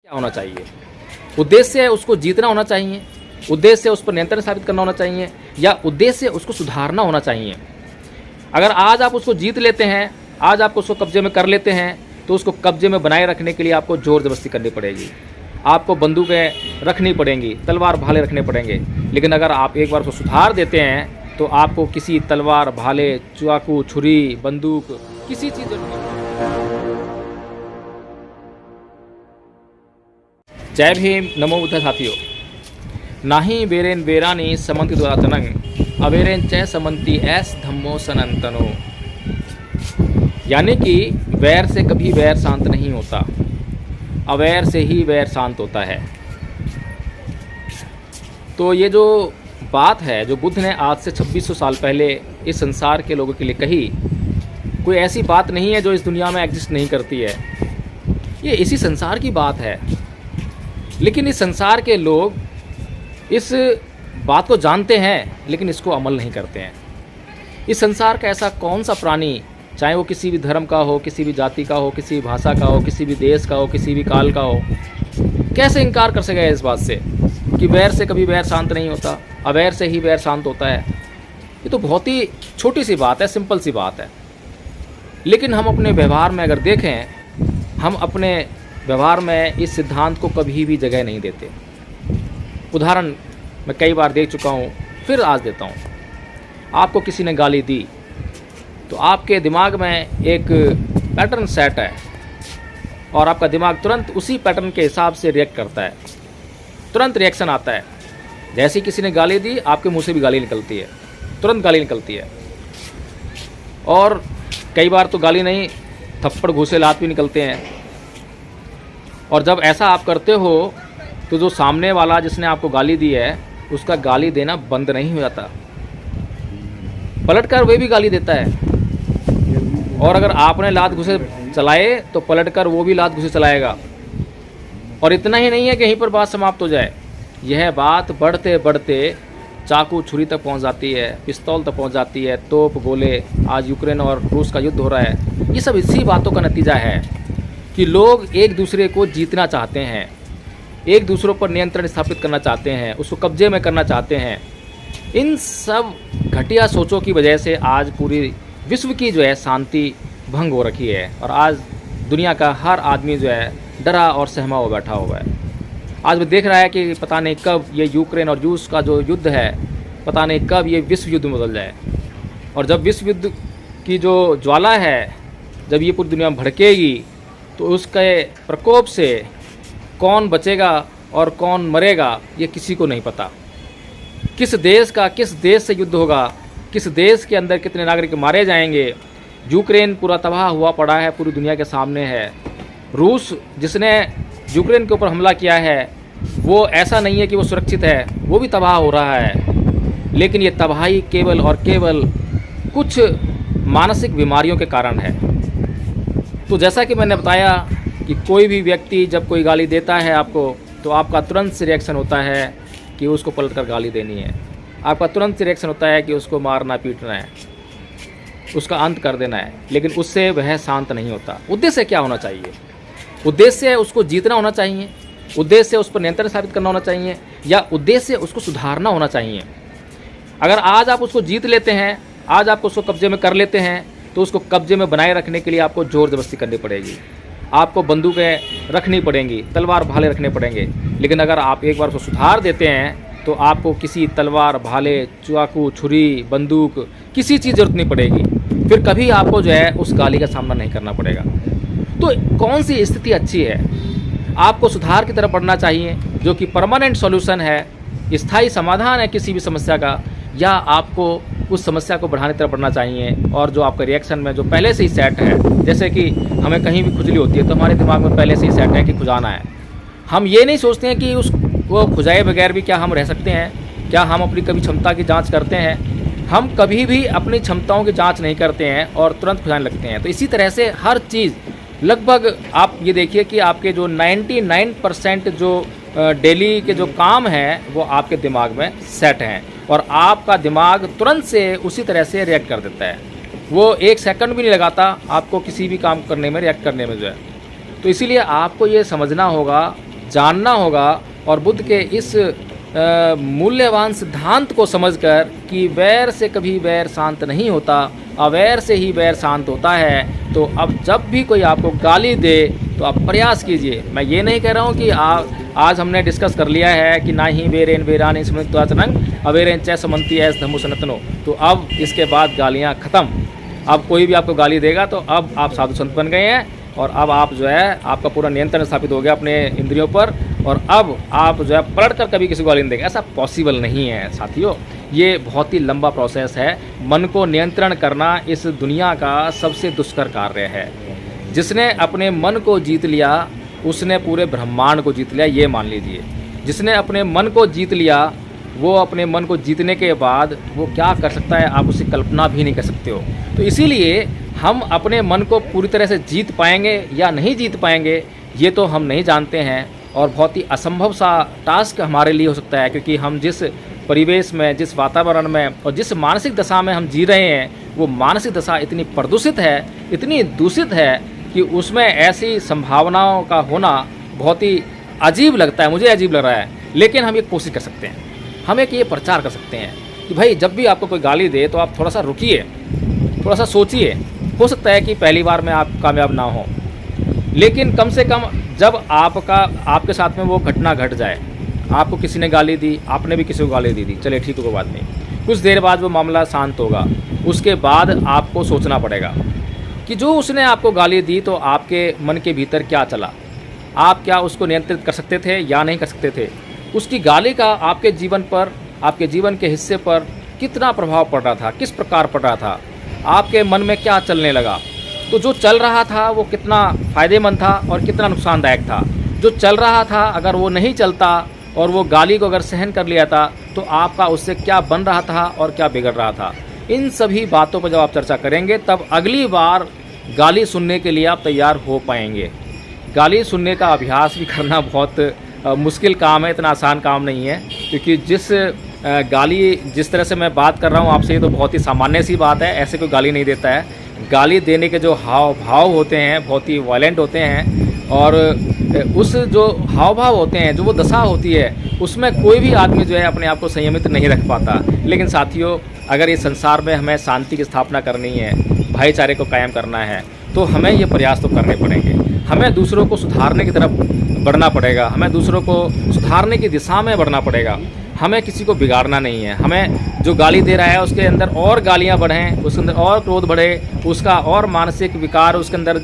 क्या होना चाहिए? उद्देश्य उसको जीतना होना चाहिए, उद्देश्य उस पर नियंत्रण स्थापित करना होना चाहिए, या उद्देश्य उसको सुधारना होना चाहिए। अगर आज आप उसको जीत लेते हैं, आज आप उसको कब्जे में कर लेते हैं, तो उसको कब्जे में बनाए रखने के लिए आपको ज़ोर ज़बरदस्ती करनी पड़ेगी, आपको बंदूकें रखनी पड़ेंगी, तलवार भाले रखने पड़ेंगे। लेकिन अगर आप एक बार उसको सुधार देते हैं तो आपको किसी तलवार भाले, चाकू, छुरी, बंदूक, किसी चीज़ जय भीम, नमो बुद्ध साथियों। नाही बेरेन बेरानी समंति दुरातनंग अबेरेन चय समंति ऐस धम्मो सनंतनो। यानी कि वैर से कभी वैर शांत नहीं होता, अवैर से ही वैर शांत होता है। तो ये जो बात है जो बुद्ध ने आज से 2600 साल पहले इस संसार के लोगों के लिए कही, कोई ऐसी बात नहीं है जो इस दुनिया में एग्जिस्ट नहीं करती है। ये इसी संसार की बात है, लेकिन इस संसार के लोग इस बात को जानते हैं लेकिन इसको अमल नहीं करते हैं। इस संसार का ऐसा कौन सा प्राणी, चाहे वो किसी भी धर्म का हो, किसी भी जाति का हो, किसी भी भाषा का हो, किसी भी देश का हो, किसी भी काल का हो, कैसे इनकार कर सकेगा इस बात से कि वैर से कभी वैर शांत नहीं होता, अवैर से ही वैर शांत होता है। ये तो बहुत ही छोटी सी बात है, सिंपल सी बात है। लेकिन हम अपने व्यवहार में अगर देखें, हम अपने व्यवहार में इस सिद्धांत को कभी भी जगह नहीं देते। उदाहरण मैं कई बार देख चुका हूँ, फिर आज देता हूँ। आपको किसी ने गाली दी तो आपके दिमाग में एक पैटर्न सेट है और आपका दिमाग तुरंत उसी पैटर्न के हिसाब से रिएक्ट करता है, तुरंत रिएक्शन आता है। जैसे किसी ने गाली दी, आपके मुंह से भी गाली निकलती है, तुरंत गाली निकलती है। और कई बार तो गाली नहीं, थप्पड़, घूसे, लात भी निकलते हैं। और जब ऐसा आप करते हो तो जो सामने वाला जिसने आपको गाली दी है उसका गाली देना बंद नहीं हो जाता, पलटकर वह भी गाली देता है। और अगर आपने लात घुसे चलाए तो पलटकर वो भी लात घुसे चलाएगा। और इतना ही नहीं है कि यहीं पर बात समाप्त हो जाए, यह बात बढ़ते बढ़ते चाकू छुरी तक पहुंच जाती है, पिस्तौल तक पहुंच जाती है, तोप गोले। आज यूक्रेन और रूस का युद्ध हो रहा है। ये सब इसी बातों का नतीजा है कि लोग एक दूसरे को जीतना चाहते हैं, एक दूसरों पर नियंत्रण स्थापित करना चाहते हैं, उसको कब्जे में करना चाहते हैं। इन सब घटिया सोचों की वजह से आज पूरी विश्व की जो है शांति भंग हो रखी है और आज दुनिया का हर आदमी जो है डरा और सहमा हुआ बैठा हुआ है। आज वो देख रहा है कि पता नहीं कब ये यूक्रेन और रूस का जो युद्ध है, पता नहीं कब ये विश्व युद्ध में बदल जाए। और जब विश्व युद्ध की जो ज्वाला है, जब ये पूरी दुनिया में भड़केगी तो उसके प्रकोप से कौन बचेगा और कौन मरेगा ये किसी को नहीं पता। किस देश से युद्ध होगा, किस देश के अंदर कितने नागरिक मारे जाएंगे। यूक्रेन पूरा तबाह हुआ पड़ा है, पूरी दुनिया के सामने है। रूस जिसने यूक्रेन के ऊपर हमला किया है वो ऐसा नहीं है कि वो सुरक्षित है, वो भी तबाह हो रहा है। लेकिन ये तबाही केवल और केवल कुछ मानसिक बीमारियों के कारण है। तो जैसा कि मैंने बताया कि कोई भी व्यक्ति जब कोई गाली देता है आपको, तो आपका तुरंत से रिएक्शन होता है कि उसको पलटकर गाली देनी है, आपका तुरंत से रिएक्शन होता है कि उसको मारना पीटना है, उसका अंत कर देना है। लेकिन उससे वह शांत नहीं होता। उद्देश्य क्या होना चाहिए? उद्देश्य उसको जीतना होना चाहिए, उद्देश्य उस पर नियंत्रण स्थापित करना होना चाहिए, या उद्देश्य उसको सुधारना होना चाहिए। अगर आज आप उसको जीत लेते हैं, आज आप उसको कब्जे में कर लेते हैं, तो उसको कब्जे में बनाए रखने के लिए आपको ज़ोर ज़बरदस्ती करनी पड़ेगी, आपको बंदूकें रखनी पड़ेंगी, तलवार भाले रखने पड़ेंगे। लेकिन अगर आप एक बार उसको सुधार देते हैं तो आपको किसी तलवार भाले, चाकू, छुरी, बंदूक, किसी चीज़ ज़रूरत नहीं पड़ेगी। फिर कभी आपको जो है उस गाली का सामना नहीं करना पड़ेगा। तो कौन सी स्थिति अच्छी है? आपको सुधार की तरफ बढ़ना चाहिए जो कि परमानेंट सॉल्यूशन है, स्थायी समाधान है किसी भी समस्या का, या आपको उस समस्या को बढ़ाने की तरफ बढ़ना चाहिए। और जो आपका रिएक्शन में जो पहले से ही सेट है, जैसे कि हमें कहीं भी खुजली होती है तो हमारे दिमाग में पहले से ही सेट है कि खुजाना है। हम ये नहीं सोचते हैं कि उसको खुजाए बगैर भी क्या हम रह सकते हैं, क्या हम अपनी कभी क्षमता की जांच करते हैं? हम कभी भी अपनी क्षमताओं की जांच नहीं करते हैं और तुरंत खुजाने लगते हैं। तो इसी तरह से हर चीज़ लगभग आप ये देखिए कि आपके जो 99% जो डेली के जो काम हैं वो आपके दिमाग में सेट हैं और आपका दिमाग तुरंत से उसी तरह से रिएक्ट कर देता है। वो एक सेकंड भी नहीं लगाता आपको किसी भी काम करने में, रिएक्ट करने में जो है। तो इसीलिए आपको ये समझना होगा जानना होगा और बुद्ध के इस मूल्यवान सिद्धांत को समझकर कि वैर से कभी वैर शांत नहीं होता, अवैर से ही वैर शांत होता है। तो अब जब भी कोई आपको गाली दे तो आप प्रयास कीजिए। मैं ये नहीं कह रहा हूँ कि आज हमने डिस्कस कर लिया है कि ना ही वेरेन वेरानी समन्त्वाचनंग अवेरेन च समन्ति एस धम्मो सनातनो, तो अब इसके बाद गालियाँ ख़त्म। अब कोई भी आपको गाली देगा तो अब आप साधु संत बन गए हैं और अब आप जो है आपका पूरा नियंत्रण स्थापित हो गया अपने इंद्रियों पर, और अब आप जो है पलट कर कभी किसी को गाली नहीं देंगे। ऐसा पॉसिबल नहीं है साथियों, ये बहुत ही लंबा प्रोसेस है। मन को नियंत्रण करना इस दुनिया का सबसे दुष्कर कार्य है। जिसने अपने मन को जीत लिया उसने पूरे ब्रह्मांड को जीत लिया, ये मान लीजिए। जिसने अपने मन को जीत लिया वो अपने मन को जीतने के बाद वो क्या कर सकता है आप उसकी कल्पना भी नहीं कर सकते हो। तो इसीलिए हम अपने मन को पूरी तरह से जीत पाएंगे या नहीं जीत पाएंगे ये तो हम नहीं जानते हैं, और बहुत ही असंभव सा टास्क हमारे लिए हो सकता है, क्योंकि हम जिस परिवेश में, जिस वातावरण में और जिस मानसिक दशा में हम जी रहे हैं वो मानसिक दशा इतनी प्रदूषित है, इतनी दूषित है कि उसमें ऐसी संभावनाओं का होना बहुत ही अजीब लगता है, मुझे अजीब लग रहा है। लेकिन हम ये कोशिश कर सकते हैं, हम एक ये प्रचार कर सकते हैं कि भाई जब भी आपको कोई गाली दे तो आप थोड़ा सा रुकिए, थोड़ा सा सोचिए। हो सकता है कि पहली बार में आप कामयाब ना हो, लेकिन कम से कम जब आपके साथ में वो घटना घट जाए, आपको किसी ने गाली दी, आपने भी किसी को गाली दी, चलिए ठीक है कोई बात नहीं, कुछ देर बाद वो मामला शांत होगा। उसके बाद आपको सोचना पड़ेगा कि जो उसने आपको गाली दी तो आपके मन के भीतर क्या चला, आप क्या उसको नियंत्रित कर सकते थे या नहीं कर सकते थे। उसकी गाली का आपके जीवन पर, आपके जीवन के हिस्से पर कितना प्रभाव पड़ रहा था, किस प्रकार पड़ रहा था, आपके मन में क्या चलने लगा। तो जो चल रहा था वो कितना फ़ायदेमंद था और कितना नुकसानदायक था। जो चल रहा था अगर वो नहीं चलता और वो गाली को अगर सहन कर लिया था तो आपका उससे क्या बन रहा था और क्या बिगड़ रहा था। इन सभी बातों पर जब आप चर्चा करेंगे तब अगली बार गाली सुनने के लिए आप तैयार हो पाएंगे। गाली सुनने का अभ्यास भी करना बहुत मुश्किल काम है, इतना आसान काम नहीं है, क्योंकि जिस तरह से मैं बात कर रहा हूँ आपसे, ये तो बहुत ही सामान्य सी बात है, ऐसे कोई गाली नहीं देता है। गाली देने के जो हाव भाव होते हैं बहुत ही वायलेंट होते हैं, और उस जो हाव भाव होते हैं, जो वो दशा होती है, उसमें कोई भी आदमी जो है अपने आप को संयमित नहीं रख पाता। लेकिन साथियों, अगर इस संसार में हमें शांति की स्थापना करनी है, भाईचारे को कायम करना है, तो हमें ये प्रयास तो करने पड़ेंगे। हमें दूसरों को सुधारने की तरफ बढ़ना पड़ेगा, हमें दूसरों को सुधारने की दिशा में बढ़ना पड़ेगा। हमें किसी को बिगाड़ना नहीं है। हमें जो गाली दे रहा है उसके अंदर और गालियां बढ़ें, उसके अंदर और क्रोध बढ़े, उसका और मानसिक विकार उसके अंदर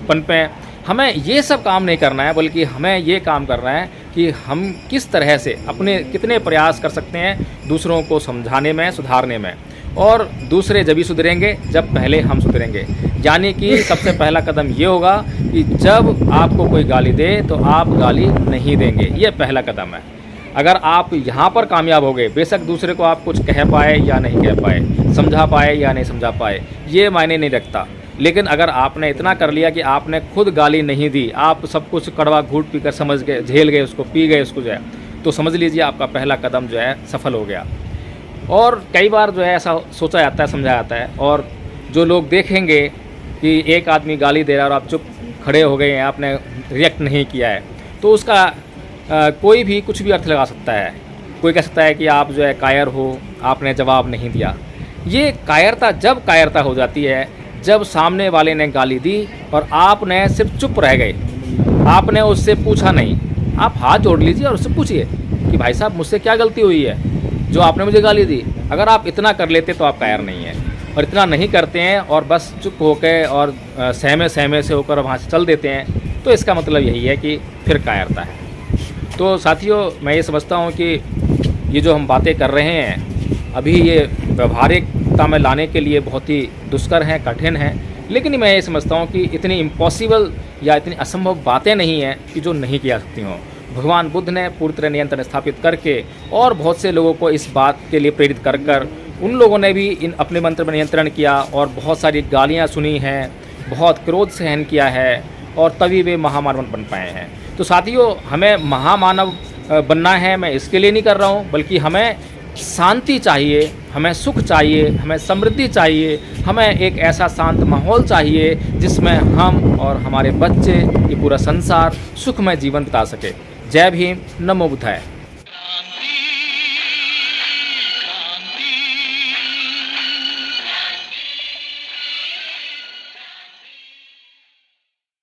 पनपें, हमें ये सब काम नहीं करना है, बल्कि हमें ये काम करना है कि हम किस तरह से अपने कितने प्रयास कर सकते हैं दूसरों को समझाने में, सुधारने में। और दूसरे जब ही सुधरेंगे जब पहले हम सुधरेंगे। यानी कि सबसे पहला कदम ये होगा कि जब आपको कोई गाली दे तो आप गाली नहीं देंगे, ये पहला कदम है। अगर आप यहाँ पर कामयाब हो गए, बेशक दूसरे को आप कुछ कह पाए या नहीं कह पाए, समझा पाए या नहीं समझा पाए, ये मायने नहीं रखता। लेकिन अगर आपने इतना कर लिया कि आपने खुद गाली नहीं दी, आप सब कुछ कड़वा घूट पी कर समझ गए, झेल गए उसको, पी गए उसको जो है, तो समझ लीजिए आपका पहला कदम जो है सफल हो गया। और कई बार जो है ऐसा सोचा जाता है, समझा जाता है, और जो लोग देखेंगे कि एक आदमी गाली दे रहा है और आप चुप खड़े हो गए हैं, आपने रिएक्ट नहीं किया है, तो उसका कोई भी कुछ भी अर्थ लगा सकता है। कोई कह सकता है कि आप जो है कायर हो, आपने जवाब नहीं दिया। ये कायरता जब कायरता हो जाती है जब सामने वाले ने गाली दी और आपने सिर्फ चुप रह गए, आपने उससे पूछा नहीं। आप हाथ जोड़ लीजिए और उससे पूछिए कि भाई साहब मुझसे क्या गलती हुई है जो आपने मुझे गाली दी। अगर आप इतना कर लेते तो आप कायर नहीं हैं, और इतना नहीं करते हैं और बस चुप होकर और सहमे से होकर वहाँ से चल देते हैं, तो इसका मतलब यही है कि फिर कायरता है। तो साथियों, मैं ये समझता हूँ कि ये जो हम बातें कर रहे हैं अभी, ये व्यवहारिकता में लाने के लिए बहुत ही दुष्कर हैं, कठिन हैं, लेकिन मैं ये समझता हूँ कि इतनी इम्पॉसिबल या इतनी असंभव बातें नहीं हैं कि जो नहीं किया सकती हों। भगवान बुद्ध ने पूरी तरह नियंत्रण स्थापित करके और बहुत से लोगों को इस बात के लिए प्रेरित कर उन लोगों ने भी इन अपने मंत्र पर नियंत्रण किया और बहुत सारी गालियाँ सुनी हैं, बहुत क्रोध सहन किया है, और तभी वे महामानव बन पाए हैं। तो साथियों, हमें महामानव बनना है, मैं इसके लिए नहीं कर रहा हूँ, बल्कि हमें शांति चाहिए, हमें सुख चाहिए, हमें समृद्धि चाहिए, हमें एक ऐसा शांत माहौल चाहिए जिसमें हम और हमारे बच्चे, ये पूरा संसार सुखमय जीवन बिता सके। जय भीम, नमो बुद्धाय।